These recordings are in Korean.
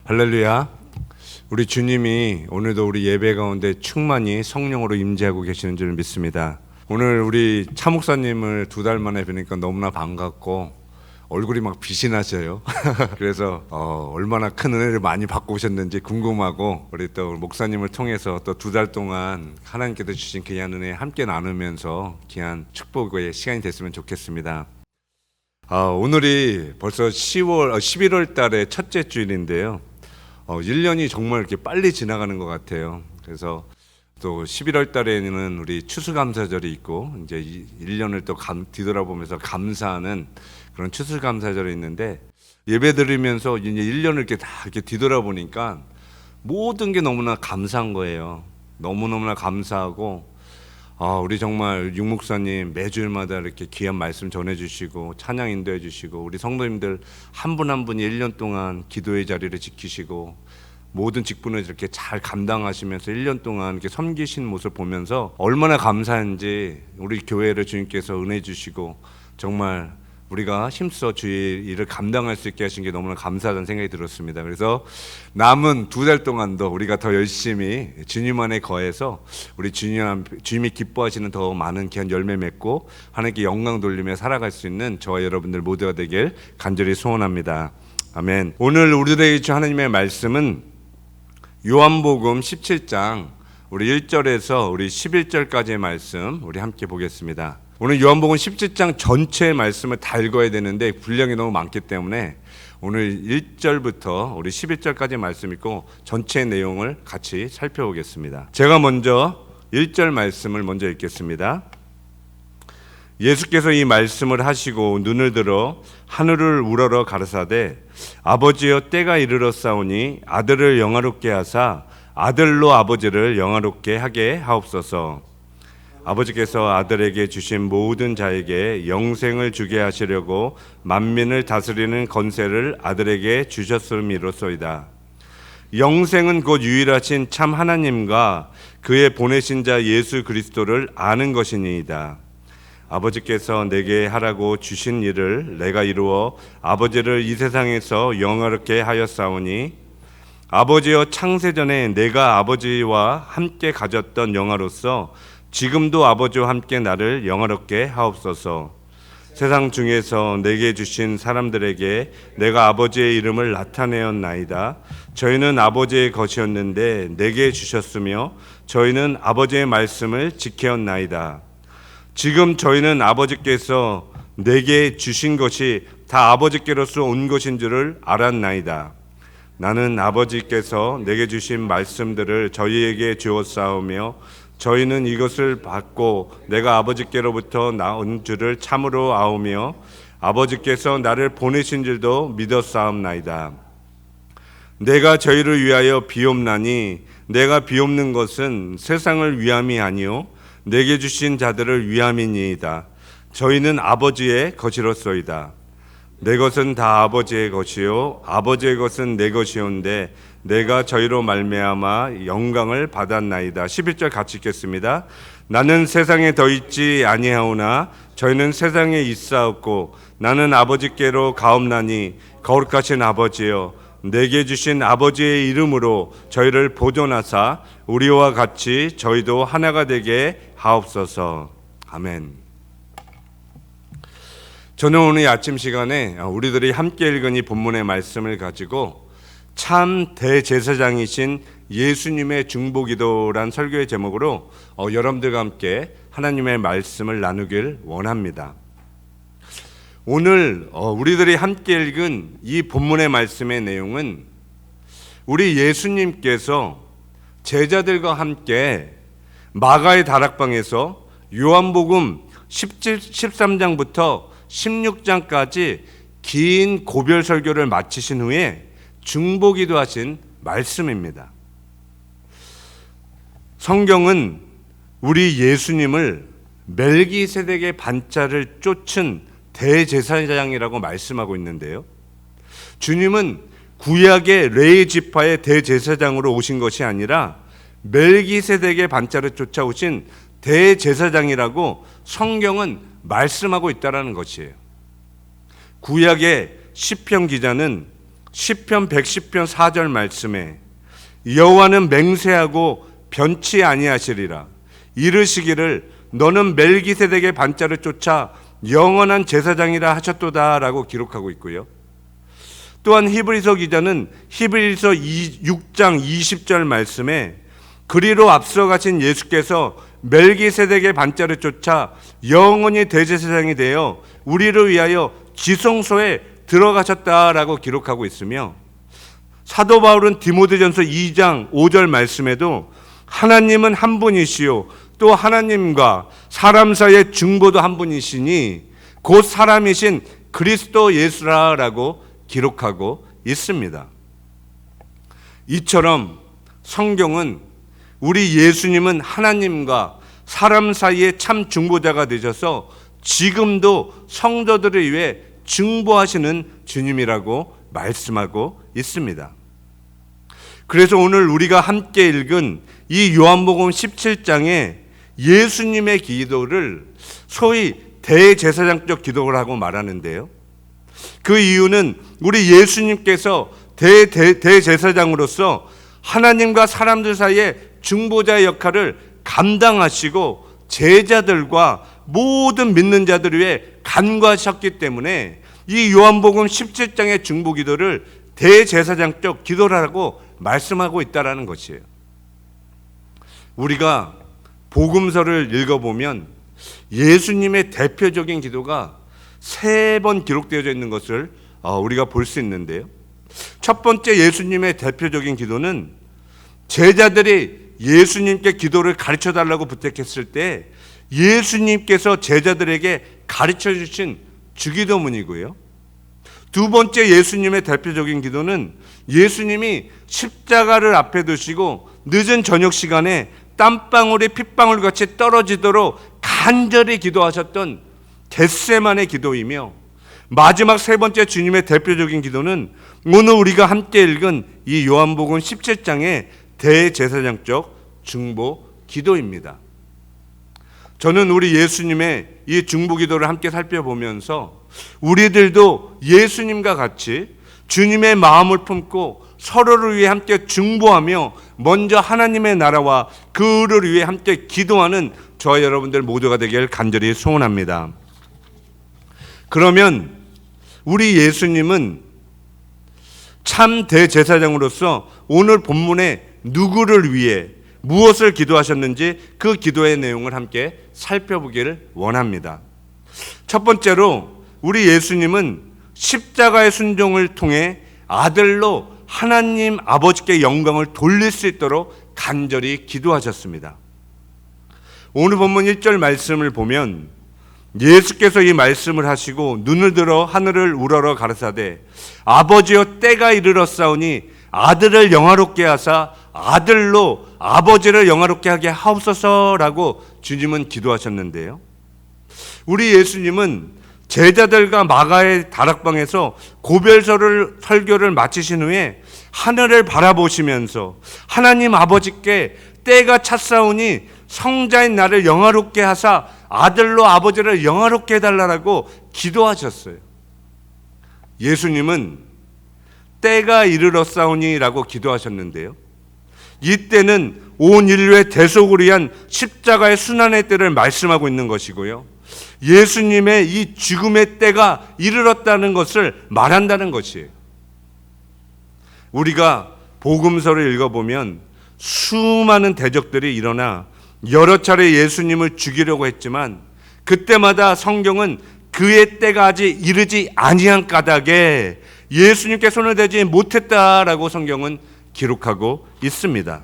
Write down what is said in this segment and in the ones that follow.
할렐루야. 우리 주님이 오늘도 우리 예배 가운데 충만히 성령으로 임재하고 계시는 줄 믿습니다. 오늘 우리 차 목사님을 2달 만에 뵈니까 너무나 반갑고 얼굴이 막 빛이 나셔요. 그래서 얼마나 큰 은혜를 많이 받고 오셨는지 궁금하고, 우리 또 목사님을 통해서 또 2달 동안 하나님께서 주신 귀한 은혜 함께 나누면서 귀한 축복의 시간이 됐으면 좋겠습니다. 오늘이 벌써 11월 달의 첫째 주일인데요. 1년이 정말 이렇게 빨리 지나가는 것 같아요. 그래서 또 11월 달에는 우리 추수감사절이 있고, 이제 1년을 또 뒤돌아보면서 감사하는 그런 추수감사절이 있는데, 예배 드리면서 이제 1년을 이렇게 다 이렇게 뒤돌아보니까 모든 게 너무나 감사한 거예요. 너무너무나 감사하고, 우리 정말 육목사님 매주일마다 이렇게 귀한 말씀 전해주시고 찬양 인도해 주시고, 우리 성도님들 한 분 한 분이 1년 동안 기도의 자리를 지키시고 모든 직분을 이렇게 잘 감당하시면서 1년 동안 이렇게 섬기신 모습을 보면서 얼마나 감사한지, 우리 교회를 주님께서 은혜 주시고 정말 우리가 힘써 주의 일을 감당할 수 있게 하신 게 너무나 감사하다는 생각이 들었습니다. 그래서 남은 2달 동안도 우리가 더 열심히 주님 안에 거해서 우리 주님이 기뻐하시는 더 많은 귀한 열매 맺고 하나님께 영광 돌리며 살아갈 수 있는 저와 여러분들 모두가 되길 간절히 소원합니다. 아멘. 오늘 우리들에게 주 하나님의 말씀은 요한복음 17장 우리 1절에서 우리 11절까지의 말씀 우리 함께 보겠습니다. 오늘 요한복음 17장 전체의 말씀을 다 읽어야 되는데 분량이 너무 많기 때문에 오늘 1절부터 우리 11절까지 말씀 읽고 전체 내용을 같이 살펴보겠습니다. 제가 먼저 1절 말씀을 먼저 읽겠습니다. 예수께서 이 말씀을 하시고 눈을 들어 하늘을 우러러 가라사대, 아버지여 때가 이르렀사오니 아들을 영화롭게 하사 아들로 아버지를 영화롭게 하게 하옵소서. 아버지께서 아들에게 주신 모든 자에게 영생을 주게 하시려고 만민을 다스리는 권세를 아들에게 주셨음이로소이다. 영생은 곧 유일하신 참 하나님과 그의 보내신 자 예수 그리스도를 아는 것이니이다. 아버지께서 내게 하라고 주신 일을 내가 이루어 아버지를 이 세상에서 영화롭게 하였사오니, 아버지여 창세전에 내가 아버지와 함께 가졌던 영화로서 지금도 아버지와 함께 나를 영화롭게 하옵소서. 세상 중에서 내게 주신 사람들에게 내가 아버지의 이름을 나타내었나이다. 저희는 아버지의 것이었는데 내게 주셨으며 저희는 아버지의 말씀을 지켰나이다. 지금 저희는 아버지께서 내게 주신 것이 다 아버지께로서 온 것인 줄을 알았나이다. 나는 아버지께서 내게 주신 말씀들을 저희에게 주었사오며 저희는 이것을 받고 내가 아버지께로부터 나온 줄을 참으로 아오며 아버지께서 나를 보내신 줄도 믿었사옵나이다. 내가 저희를 위하여 비옵나니 내가 비옵는 것은 세상을 위함이 아니요 내게 주신 자들을 위함이니이다. 저희는 아버지의 것이로소이다. 내 것은 다 아버지의 것이요 아버지의 것은 내 것이온데 내가 저희로 말미암아 영광을 받았나이다. 11절 같이 읽겠습니다. 나는 세상에 더 있지 아니하오나 저희는 세상에 있사옵고 나는 아버지께로 가옵나니 거룩하신 아버지여, 내게 주신 아버지의 이름으로 저희를 보존하사 우리와 같이 저희도 하나가 되게 하옵소서. 아멘. 저는 오늘 아침 시간에 우리들이 함께 읽은 이 본문의 말씀을 가지고 참 대제사장이신 예수님의 중보기도란 설교의 제목으로 여러분들과 함께 하나님의 말씀을 나누길 원합니다. 오늘 우리들이 함께 읽은 이 본문의 말씀의 내용은 우리 예수님께서 제자들과 함께 마가의 다락방에서 요한복음 13장부터 16장까지 긴 고별 설교를 마치신 후에 중보기도 하신 말씀입니다. 성경은 우리 예수님을 멜기세덱의 반차를 쫓은 대제사장이라고 말씀하고 있는데요. 주님은 구약의 레위 지파의 대제사장으로 오신 것이 아니라 멜기세덱의 반차를 쫓아오신 대제사장이라고 성경은 말씀하고 있다라는 것이에요. 구약의 시편 기자는 시편 110편 4절 말씀에 여호와는 맹세하고 변치 아니하시리라 이르시기를 너는 멜기세덱의 반자를 쫓아 영원한 제사장이라 하셨도다라고 기록하고 있고요. 또한 히브리서 기자는 히브리서 6장 20절 말씀에 그리로 앞서 가신 예수께서 멜기세덱의 반자를 쫓아 영원히 대제사장이 되어 우리를 위하여 지성소에 들어가셨다라고 기록하고 있으며, 사도 바울은 디모데전서 2장 5절 말씀에도 하나님은 한 분이시요 또 하나님과 사람 사이의 중보도 한 분이시니 곧 사람이신 그리스도 예수라라고 기록하고 있습니다. 이처럼 성경은 우리 예수님은 하나님과 사람 사이의 참 중보자가 되셔서 지금도 성도들을 위해 중보하시는 주님이라고 말씀하고 있습니다. 그래서 오늘 우리가 함께 읽은 이 요한복음 17장에 예수님의 기도를 소위 대제사장적 기도라고 말하는데요. 그 이유는 우리 예수님께서 대제사장으로서 하나님과 사람들 사이에 중보자의 역할을 감당하시고 제자들과 모든 믿는 자들을 위해 간구하셨기 때문에 이 요한복음 17장의 중보기도를 대제사장적 기도라고 말씀하고 있다는 것이에요. 우리가 복음서를 읽어보면 예수님의 대표적인 기도가 3번 기록되어 있는 것을 우리가 볼 수 있는데요. 첫 번째 예수님의 대표적인 기도는 제자들이 예수님께 기도를 가르쳐 달라고 부탁했을 때 예수님께서 제자들에게 가르쳐 주신 주기도문이고요. 두 번째 예수님의 대표적인 기도는 예수님이 십자가를 앞에 두시고 늦은 저녁 시간에 땀방울이 핏방울 같이 떨어지도록 간절히 기도하셨던 겟세마네 기도이며, 마지막 세 번째 주님의 대표적인 기도는 오늘 우리가 함께 읽은 이 요한복음 17장의 대제사장적 중보 기도입니다. 저는 우리 예수님의 이 중보 기도를 함께 살펴보면서 우리들도 예수님과 같이 주님의 마음을 품고 서로를 위해 함께 중보하며 먼저 하나님의 나라와 그 의를 위해 함께 기도하는 저와 여러분들 모두가 되길 간절히 소원합니다. 그러면 우리 예수님은 참 대제사장으로서 오늘 본문에 누구를 위해 무엇을 기도하셨는지 그 기도의 내용을 함께 살펴보기를 원합니다. 첫 번째로 우리 예수님은 십자가의 순종을 통해 아들로 하나님 아버지께 영광을 돌릴 수 있도록 간절히 기도하셨습니다. 오늘 본문 1절 말씀을 보면 예수께서 이 말씀을 하시고 눈을 들어 하늘을 우러러 가라사대 아버지여 때가 이르렀사오니 아들을 영화롭게 하사 아들로 아버지를 영화롭게 하게 하옵소서라고 주님은 기도하셨는데요. 우리 예수님은 제자들과 마가의 다락방에서 고별설을 설교를 마치신 후에 하늘을 바라보시면서 하나님 아버지께 때가 찼사오니 성자인 나를 영화롭게 하사 아들로 아버지를 영화롭게 해달라고 기도하셨어요. 예수님은 때가 이르렀사오니라고 기도하셨는데요. 이때는 온 인류의 대속을 위한 십자가의 순환의 때를 말씀하고 있는 것이고요. 예수님의 이 죽음의 때가 이르렀다는 것을 말한다는 것이에요. 우리가 복음서를 읽어보면 수많은 대적들이 일어나 여러 차례 예수님을 죽이려고 했지만 그때마다 성경은 그의 때가 아직 이르지 아니한 까닭에 예수님께 손을 대지 못했다라고 성경은 기록하고 있습니다.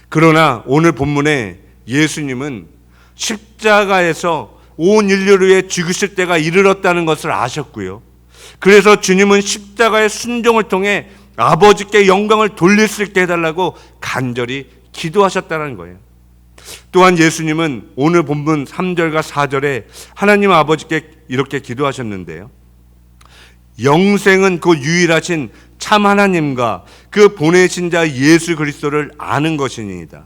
그러나 오늘 본문에 예수님은 십자가에서 온 인류를 위해 죽으실 때가 이르렀다는 것을 아셨고요. 그래서 주님은 십자가의 순종을 통해 아버지께 영광을 돌릴 수 있게 해달라고 간절히 기도하셨다는 거예요. 또한 예수님은 오늘 본문 3절과 4절에 하나님 아버지께 이렇게 기도하셨는데요. 영생은 그 유일하신 참 하나님과 그 보내신 자 예수 그리스도를 아는 것이니이다.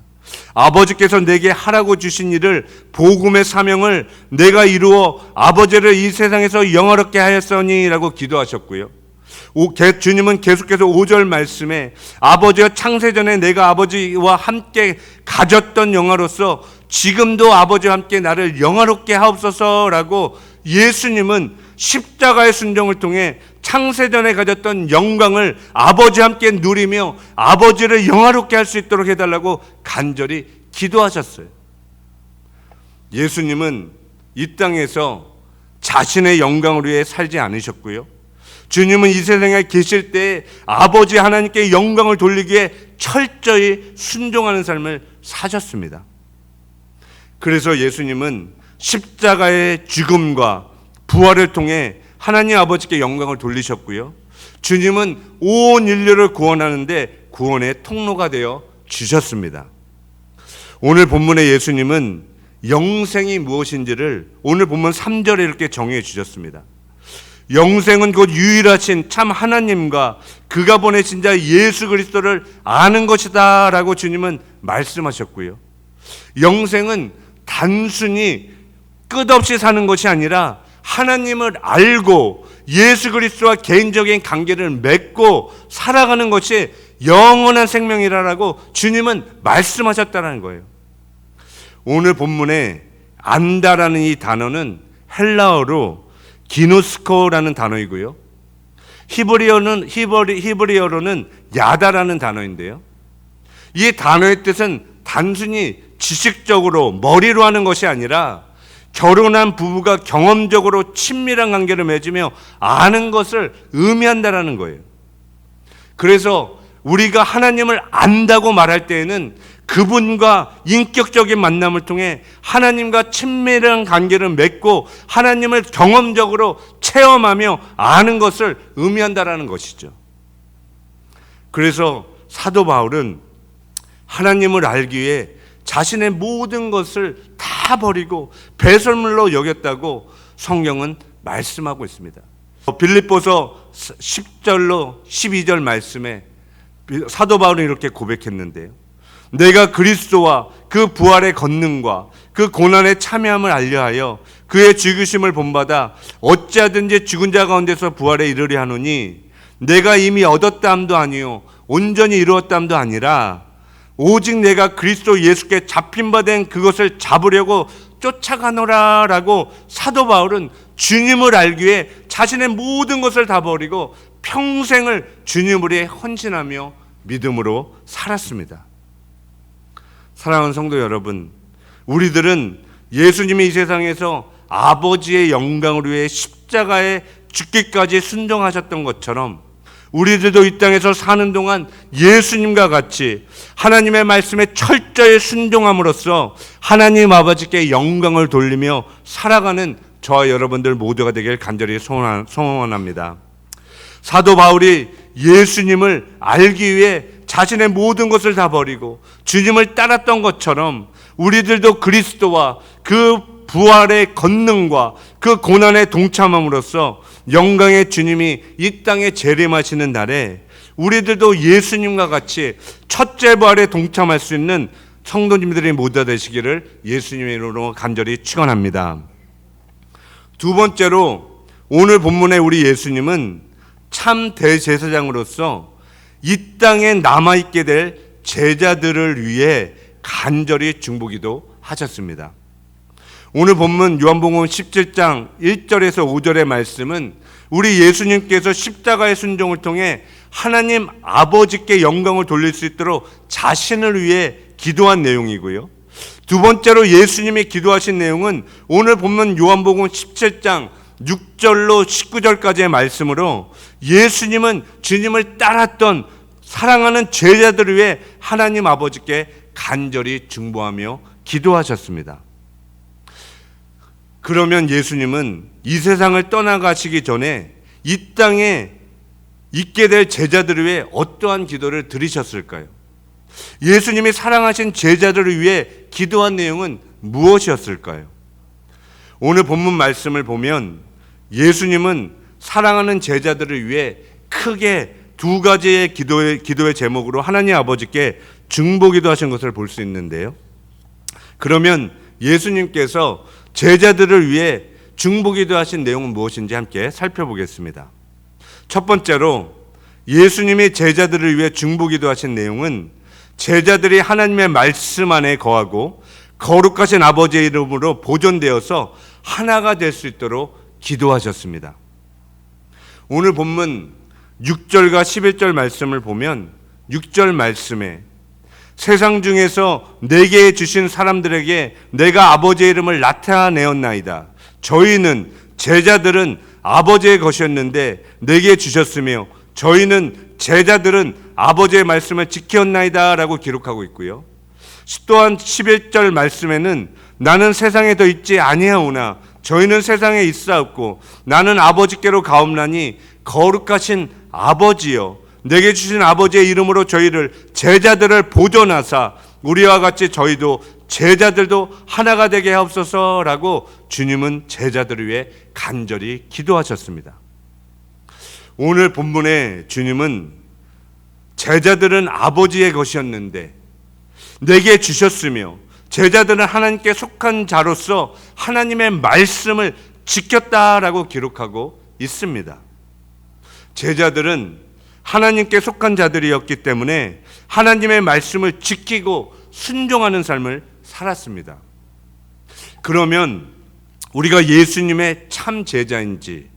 아버지께서 내게 하라고 주신 일을 복음의 사명을 내가 이루어 아버지를 이 세상에서 영화롭게 하였으니라고 기도하셨고요. 주님은 계속해서 5절 말씀에 아버지가 창세전에 내가 아버지와 함께 가졌던 영화로서 지금도 아버지와 함께 나를 영화롭게 하옵소서라고 예수님은 십자가의 순종을 통해 창세전에 가졌던 영광을 아버지와 함께 누리며 아버지를 영화롭게 할 수 있도록 해달라고 간절히 기도하셨어요. 예수님은 이 땅에서 자신의 영광을 위해 살지 않으셨고요. 주님은 이 세상에 계실 때 아버지 하나님께 영광을 돌리기 위해 철저히 순종하는 삶을 사셨습니다. 그래서 예수님은 십자가의 죽음과 부활을 통해 하나님 아버지께 영광을 돌리셨고요. 주님은 온 인류를 구원하는데 구원의 통로가 되어 주셨습니다. 오늘 본문의 예수님은 영생이 무엇인지를 오늘 본문 3절에 이렇게 정해 주셨습니다. 영생은 곧 유일하신 참 하나님과 그가 보내신 자 예수 그리스도를 아는 것이다 라고 주님은 말씀하셨고요. 영생은 단순히 끝없이 사는 것이 아니라 하나님을 알고 예수 그리스도와 개인적인 관계를 맺고 살아가는 것이 영원한 생명이라고 주님은 말씀하셨다는 거예요. 오늘 본문에 안다라는 이 단어는 헬라어로 기노스코라는 단어이고요. 히브리어로는 야다라는 단어인데요. 이 단어의 뜻은 단순히 지식적으로 머리로 하는 것이 아니라 결혼한 부부가 경험적으로 친밀한 관계를 맺으며 아는 것을 의미한다라는 거예요. 그래서 우리가 하나님을 안다고 말할 때에는 그분과 인격적인 만남을 통해 하나님과 친밀한 관계를 맺고 하나님을 경험적으로 체험하며 아는 것을 의미한다라는 것이죠. 그래서 사도 바울은 하나님을 알기 위해 자신의 모든 것을 다 버리고 배설물로 여겼다고 성경은 말씀하고 있습니다. 빌립보서 10절로 12절 말씀에 사도 바울은 이렇게 고백했는데요. 내가 그리스도와 그 부활의 권능과 그 고난에 참여함을 알려하여 그의 죽으심을 본받아 어찌하든지 죽은 자 가운데서 부활에 이르려 하노니 내가 이미 얻었다 함도 아니요 온전히 이루었다 함도 아니라 오직 내가 그리스도 예수께 잡힌 바 된 그것을 잡으려고 쫓아가노라 라고 사도 바울은 주님을 알기 위해 자신의 모든 것을 다 버리고 평생을 주님을 위해 헌신하며 믿음으로 살았습니다. 사랑하는 성도 여러분, 우리들은 예수님이 이 세상에서 아버지의 영광을 위해 십자가에 죽기까지 순종하셨던 것처럼 우리들도 이 땅에서 사는 동안 예수님과 같이 하나님의 말씀에 철저히 순종함으로써 하나님 아버지께 영광을 돌리며 살아가는 저와 여러분들 모두가 되길 간절히 소원합니다. 사도 바울이 예수님을 알기 위해 자신의 모든 것을 다 버리고 주님을 따랐던 것처럼 우리들도 그리스도와 그 부활의 권능과 그 고난에 동참함으로써 영광의 주님이 이 땅에 재림하시는 날에 우리들도 예수님과 같이 첫째 부활에 동참할 수 있는 성도님들이 모두 되시기를 예수님의 이름으로 간절히 축원합니다. 두 번째로 오늘 본문의 우리 예수님은 참 대제사장으로서 이 땅에 남아있게 될 제자들을 위해 간절히 중보기도 하셨습니다. 오늘 본문 요한복음 17장 1절에서 5절의 말씀은 우리 예수님께서 십자가의 순종을 통해 하나님 아버지께 영광을 돌릴 수 있도록 자신을 위해 기도한 내용이고요. 두 번째로 예수님이 기도하신 내용은 오늘 본문 요한복음 17장 6절로 19절까지의 말씀으로 예수님은 주님을 따랐던 사랑하는 제자들을 위해 하나님 아버지께 간절히 중보하며 기도하셨습니다. 그러면 예수님은 이 세상을 떠나가시기 전에 이 땅에 있게 될 제자들을 위해 어떠한 기도를 드리셨을까요? 예수님이 사랑하신 제자들을 위해 기도한 내용은 무엇이었을까요? 오늘 본문 말씀을 보면 예수님은 사랑하는 제자들을 위해 크게 두 가지의 기도의 제목으로 하나님 아버지께 중보기도 하신 것을 볼 수 있는데요. 그러면 예수님께서 제자들을 위해 중보기도 하신 내용은 무엇인지 함께 살펴보겠습니다. 첫 번째로 예수님이 제자들을 위해 중보기도하신 내용은 제자들이 하나님의 말씀 안에 거하고 거룩하신 아버지의 이름으로 보존되어서 하나가 될 수 있도록 기도하셨습니다. 오늘 본문 6절과 11절 말씀을 보면 6절 말씀에 세상 중에서 내게 주신 사람들에게 내가 아버지의 이름을 나타내었나이다. 저희는 제자들은 아버지의 것이었는데 내게 주셨으며 저희는 제자들은 아버지의 말씀을 지켰나이다 라고 기록하고 있고요. 또한 11절 말씀에는 나는 세상에 더 있지 아니하오나 저희는 세상에 있사옵고 나는 아버지께로 가옵나니 거룩하신 아버지여 내게 주신 아버지의 이름으로 저희를 제자들을 보존하사 우리와 같이 저희도 제자들도 하나가 되게 하옵소서라고 주님은 제자들을 위해 간절히 기도하셨습니다. 오늘 본문에 주님은 제자들은 아버지의 것이었는데 내게 주셨으며 제자들은 하나님께 속한 자로서 하나님의 말씀을 지켰다라고 기록하고 있습니다. 제자들은 하나님께 속한 자들이었기 때문에 하나님의 말씀을 지키고 순종하는 삶을 살았습니다. 그러면 우리가 예수님의 참 제자인지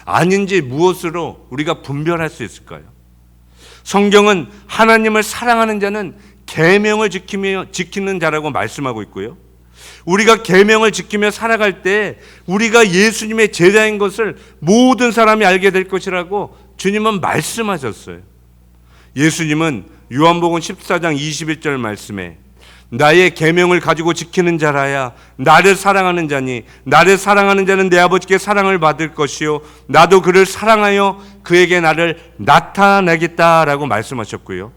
아닌지 무엇으로 우리가 분별할 수 있을까요? 성경은 하나님을 사랑하는 자는 계명을 지키는 자라고 말씀하고 있고요. 우리가 계명을 지키며 살아갈 때 우리가 예수님의 제자인 것을 모든 사람이 알게 될 것이라고 주님은 말씀하셨어요. 예수님은 요한복음 14장 21절 말씀에 나의 계명을 가지고 지키는 자라야 나를 사랑하는 자니 나를 사랑하는 자는 내 아버지께 사랑을 받을 것이요 나도 그를 사랑하여 그에게 나를 나타내겠다라고 말씀하셨고요.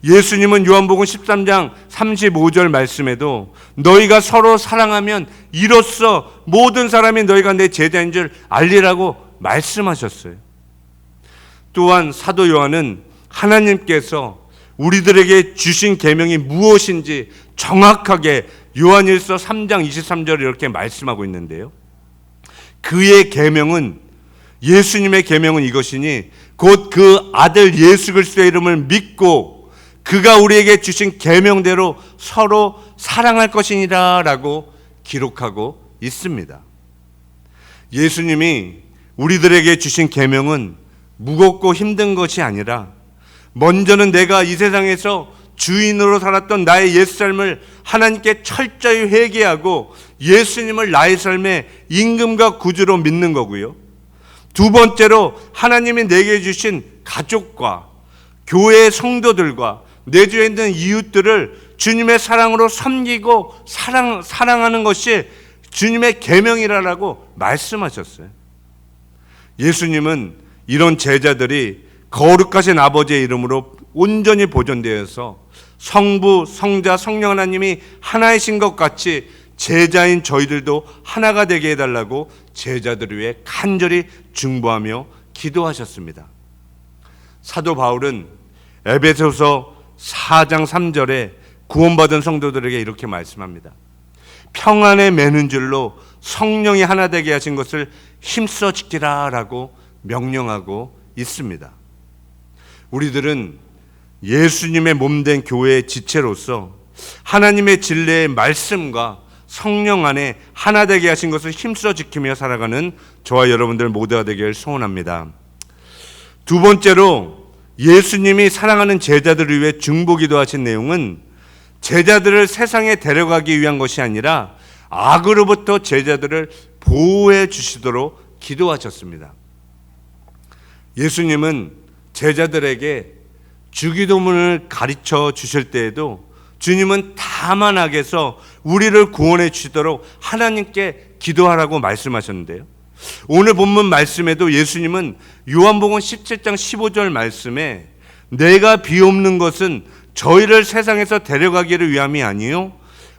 예수님은 요한복음 13장 35절 말씀에도 너희가 서로 사랑하면 이로써 모든 사람이 너희가 내 제자인 줄 알리라고 말씀하셨어요. 또한 사도 요한은 하나님께서 우리들에게 주신 계명이 무엇인지 정확하게 요한일서 3장 23절 이렇게 말씀하고 있는데요. 그의 계명은 예수님의 계명은 이것이니 곧 그 아들 예수 그리스도의 이름을 믿고 그가 우리에게 주신 계명대로 서로 사랑할 것이니라 라고 기록하고 있습니다. 예수님이 우리들에게 주신 계명은 무겁고 힘든 것이 아니라 먼저는 내가 이 세상에서 주인으로 살았던 나의 옛삶을 하나님께 철저히 회개하고 예수님을 나의 삶의 임금과 구주로 믿는 거고요. 두 번째로 하나님이 내게 주신 가족과 교회의 성도들과 내 주에 있는 이웃들을 주님의 사랑으로 섬기고 사랑하는 것이 주님의 계명이라고 말씀하셨어요. 예수님은 이런 제자들이 거룩하신 아버지의 이름으로 온전히 보존되어서 성부, 성자, 성령 하나님이 하나이신 것 같이 제자인 저희들도 하나가 되게 해달라고 제자들을 위해 간절히 중보하며 기도하셨습니다. 사도 바울은 에베소서 4장 3절에 구원받은 성도들에게 이렇게 말씀합니다. 평안에 매는 줄로 성령이 하나 되게 하신 것을 힘써 지키라 라고 명령하고 있습니다. 우리들은 예수님의 몸된 교회의 지체로서 하나님의 진리의 말씀과 성령 안에 하나 되게 하신 것을 힘써 지키며 살아가는 저와 여러분들 모두가 되길 소원합니다. 두 번째로 예수님이 사랑하는 제자들을 위해 중보기도 하신 내용은 제자들을 세상에 데려가기 위한 것이 아니라 악으로부터 제자들을 보호해 주시도록 기도하셨습니다. 예수님은 제자들에게 주기도문을 가르쳐 주실 때에도 주님은 다만 악에서 우리를 구원해 주시도록 하나님께 기도하라고 말씀하셨는데요. 오늘 본문 말씀에도 예수님은 요한복음 17장 15절 말씀에 내가 비옵는 것은 저희를 세상에서 데려가기를 위함이 아니요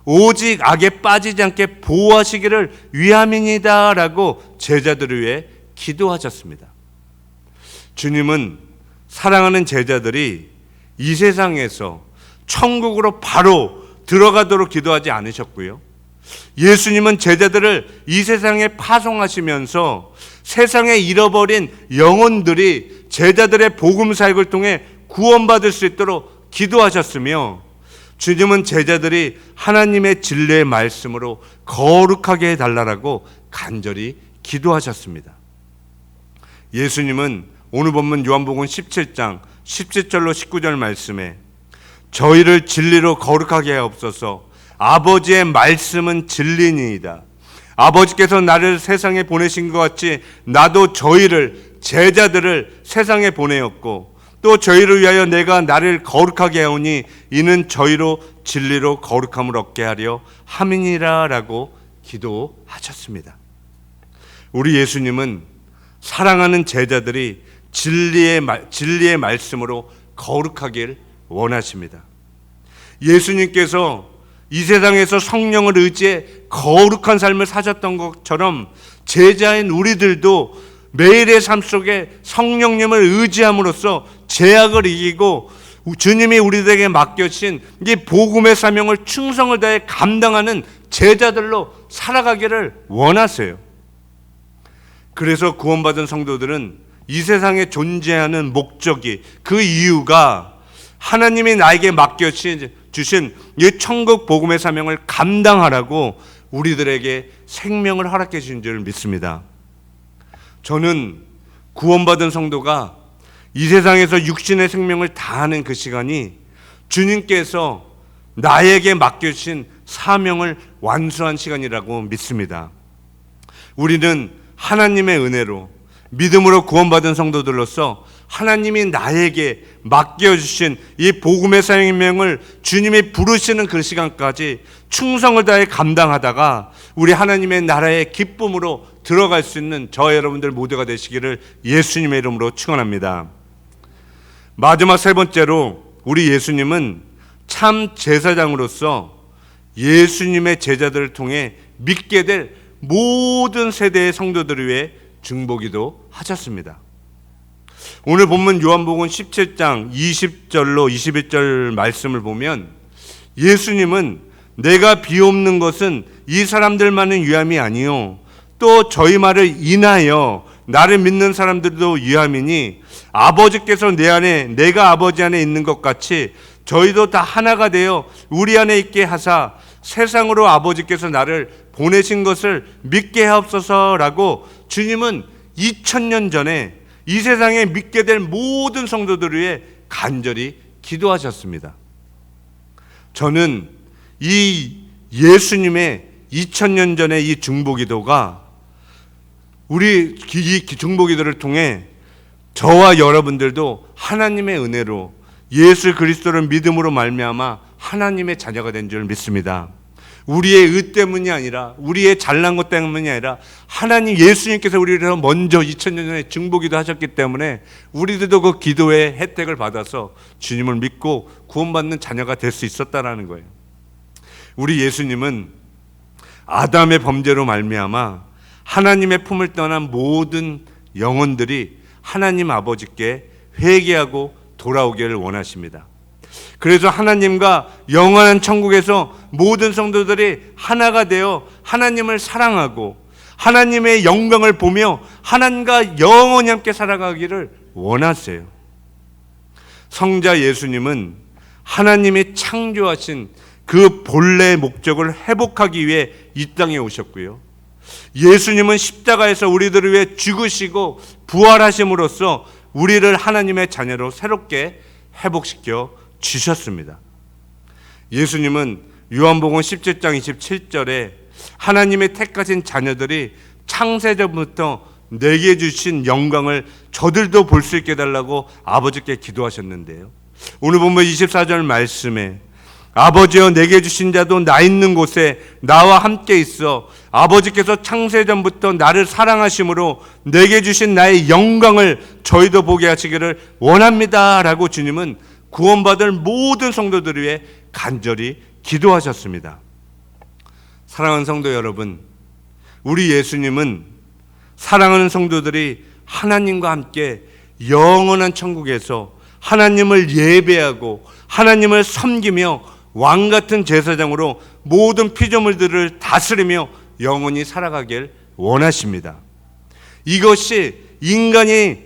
오직 악에 빠지지 않게 보호하시기를 위함이니다 라고 제자들을 위해 기도하셨습니다. 주님은 사랑하는 제자들이 이 세상에서 천국으로 바로 들어가도록 기도하지 않으셨고요. 예수님은 제자들을 이 세상에 파송하시면서 세상에 잃어버린 영혼들이 제자들의 복음 사역을 통해 구원받을 수 있도록 기도하셨으며, 주님은 제자들이 하나님의 진리의 말씀으로 거룩하게 해달라고 간절히 기도하셨습니다. 예수님은 오늘 본문 요한복음 17장 17절로 19절 말씀에 저희를 진리로 거룩하게 하옵소서. 아버지의 말씀은 진리니이다. 아버지께서 나를 세상에 보내신 것 같이 나도 저희를, 제자들을 세상에 보내었고, 또 저희를 위하여 내가 나를 거룩하게 하오니 이는 저희로 진리로 거룩함을 얻게 하려 함이니라 라고 기도하셨습니다. 우리 예수님은 사랑하는 제자들이 진리의 말씀으로 거룩하길 원하십니다. 예수님께서 이 세상에서 성령을 의지해 거룩한 삶을 사셨던 것처럼 제자인 우리들도 매일의 삶 속에 성령님을 의지함으로써 죄악을 이기고 주님이 우리들에게 맡겨주신 이 복음의 사명을 충성을 다해 감당하는 제자들로 살아가기를 원하세요. 그래서 구원받은 성도들은 이 세상에 존재하는 목적이, 그 이유가 하나님이 나에게 맡겨주신 이 천국 복음의 사명을 감당하라고 우리들에게 생명을 허락해 주신 줄 믿습니다. 저는 구원받은 성도가 이 세상에서 육신의 생명을 다하는 그 시간이 주님께서 나에게 맡겨주신 사명을 완수한 시간이라고 믿습니다. 우리는 하나님의 은혜로 믿음으로 구원받은 성도들로서 하나님이 나에게 맡겨주신 이 복음의 사명을 주님이 부르시는 그 시간까지 충성을 다해 감당하다가 우리 하나님의 나라의 기쁨으로 들어갈 수 있는 저 여러분들 모두가 되시기를 예수님의 이름으로 축원합니다. 마지막 세 번째로 우리 예수님은 참 제사장으로서 예수님의 제자들을 통해 믿게 될 모든 세대의 성도들을 위해 중보기도 하셨습니다. 오늘 본문 요한복음 17장 20절로 21절 말씀을 보면 예수님은 내가 비옵는 것은 이 사람들만은 위함이 아니요 또 저희 말을 인하여 나를 믿는 사람들도 위함이니 아버지께서 내 안에 내가 아버지 안에 있는 것 같이 저희도 다 하나가 되어 우리 안에 있게 하사 세상으로 아버지께서 나를 보내신 것을 믿게 하옵소서라고 주님은 2000년 전에 이 세상에 믿게 될 모든 성도들을 위해 간절히 기도하셨습니다. 저는 이 예수님의 2000년 전의 이 중보기도가 우리 이 중보기도를 통해 저와 여러분들도 하나님의 은혜로 예수 그리스도를 믿음으로 말미암아 하나님의 자녀가 된 줄 믿습니다. 우리의 의 때문이 아니라 우리의 잘난 것 때문이 아니라 하나님 예수님께서 우리를 먼저 2000년 전에 중보기도 하셨기 때문에 우리들도 그 기도의 혜택을 받아서 주님을 믿고 구원받는 자녀가 될 수 있었다라는 거예요. 우리 예수님은 아담의 범죄로 말미암아 하나님의 품을 떠난 모든 영혼들이 하나님 아버지께 회개하고 돌아오기를 원하십니다. 그래서 하나님과 영원한 천국에서 모든 성도들이 하나가 되어 하나님을 사랑하고 하나님의 영광을 보며 하나님과 영원히 함께 살아가기를 원하세요. 성자 예수님은 하나님이 창조하신 그 본래의 목적을 회복하기 위해 이 땅에 오셨고요. 예수님은 십자가에서 우리들을 위해 죽으시고 부활하심으로써 우리를 하나님의 자녀로 새롭게 회복시켜 주셨습니다. 예수님은 요한복음 17장 27절에 하나님의 택하신 자녀들이 창세전부터 내게 주신 영광을 저들도 볼 수 있게 해달라고 아버지께 기도하셨는데요. 오늘 보면 24절 말씀에 아버지여 내게 주신 자도 나 있는 곳에 나와 함께 있어 아버지께서 창세전부터 나를 사랑하심으로 내게 주신 나의 영광을 저희도 보게 하시기를 원합니다 라고 주님은 구원받을 모든 성도들을 위해 간절히 기도하셨습니다. 사랑하는 성도 여러분, 우리 예수님은 사랑하는 성도들이 하나님과 함께 영원한 천국에서 하나님을 예배하고 하나님을 섬기며 왕 같은 제사장으로 모든 피조물들을 다스리며 영원히 살아가길 원하십니다. 이것이 인간이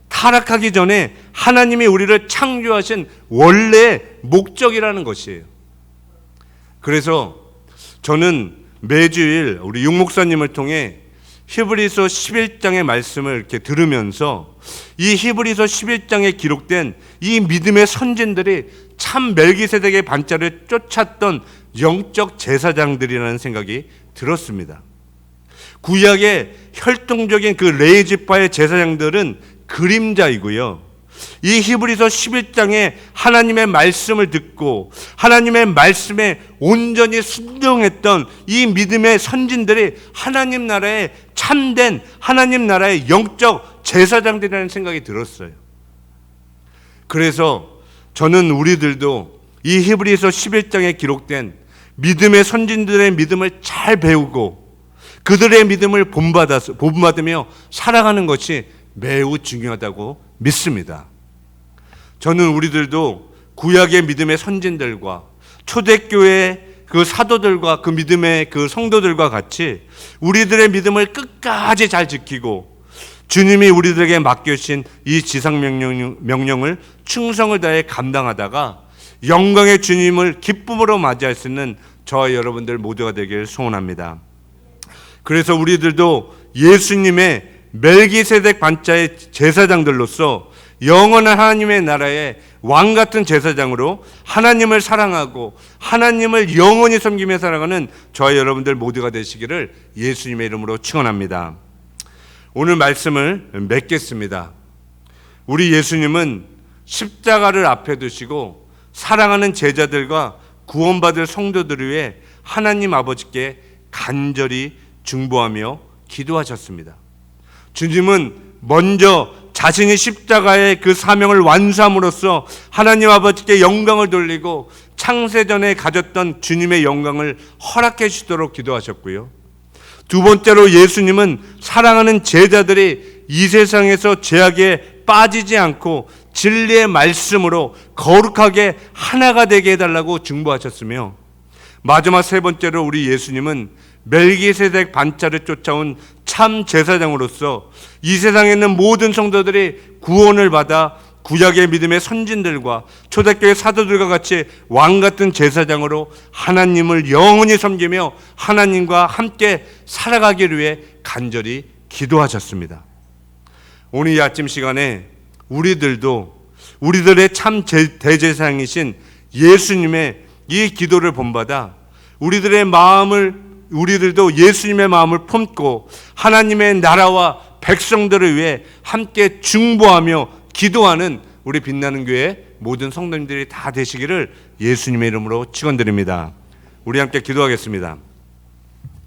타락하기 전에 하나님이 우리를 창조하신 원래의 목적이라는 것이에요. 그래서 저는 매주일 우리 육목사님을 통해 히브리서 11장의 말씀을 이렇게 들으면서 이 히브리서 11장에 기록된 이 믿음의 선진들이 참 멜기세덱의 반차를 쫓았던 영적 제사장들이라는 생각이 들었습니다. 구약의 혈통적인 그 레위지파의 제사장들은 그림자이고요. 이 히브리서 11장에 하나님의 말씀을 듣고 하나님의 말씀에 온전히 순종했던 이 믿음의 선진들이 하나님 나라의 참된 하나님 나라의 영적 제사장들이라는 생각이 들었어요. 그래서 저는 우리들도 이 히브리서 11장에 기록된 믿음의 선진들의 믿음을 잘 배우고 그들의 믿음을 본받으며 살아가는 것이 매우 중요하다고 믿습니다. 저는 우리들도 구약의 믿음의 선진들과 초대교회 그 사도들과 그 믿음의 그 성도들과 같이 우리들의 믿음을 끝까지 잘 지키고 주님이 우리들에게 맡겨주신 이 지상 명령을 충성을 다해 감당하다가 영광의 주님을 기쁨으로 맞이할 수 있는 저와 여러분들 모두가 되길 소원합니다. 그래서 우리들도 예수님의 멜기세덱 반차의 제사장들로서 영원한 하나님의 나라의 왕 같은 제사장으로 하나님을 사랑하고 하나님을 영원히 섬기며 살아가는 저와 여러분들 모두가 되시기를 예수님의 이름으로 축원합니다. 오늘 말씀을 맺겠습니다. 우리 예수님은 십자가를 앞에 두시고 사랑하는 제자들과 구원받을 성도들을 위해 하나님 아버지께 간절히 중보하며 기도하셨습니다. 주님은 먼저 자신이 십자가의 그 사명을 완수함으로써 하나님 아버지께 영광을 돌리고 창세전에 가졌던 주님의 영광을 허락해 주시도록 기도하셨고요. 두 번째로 예수님은 사랑하는 제자들이 이 세상에서 죄악에 빠지지 않고 진리의 말씀으로 거룩하게 하나가 되게 해달라고 중보하셨으며, 마지막 세 번째로 우리 예수님은 멜기세덱 반차를 쫓아온 참 제사장으로서 이 세상에 있는 모든 성도들이 구원을 받아 구약의 믿음의 선진들과 초대교회 사도들과 같이 왕 같은 제사장으로 하나님을 영원히 섬기며 하나님과 함께 살아가기를 위해 간절히 기도하셨습니다. 오늘 이 아침 시간에 우리들도 우리들의 참 대제사장이신 예수님의 이 기도를 본받아 우리들도 예수님의 마음을 품고 하나님의 나라와 백성들을 위해 함께 중보하며 기도하는 우리 빛나는 교회 모든 성도님들이 다 되시기를 예수님의 이름으로 축원드립니다. 우리 함께 기도하겠습니다.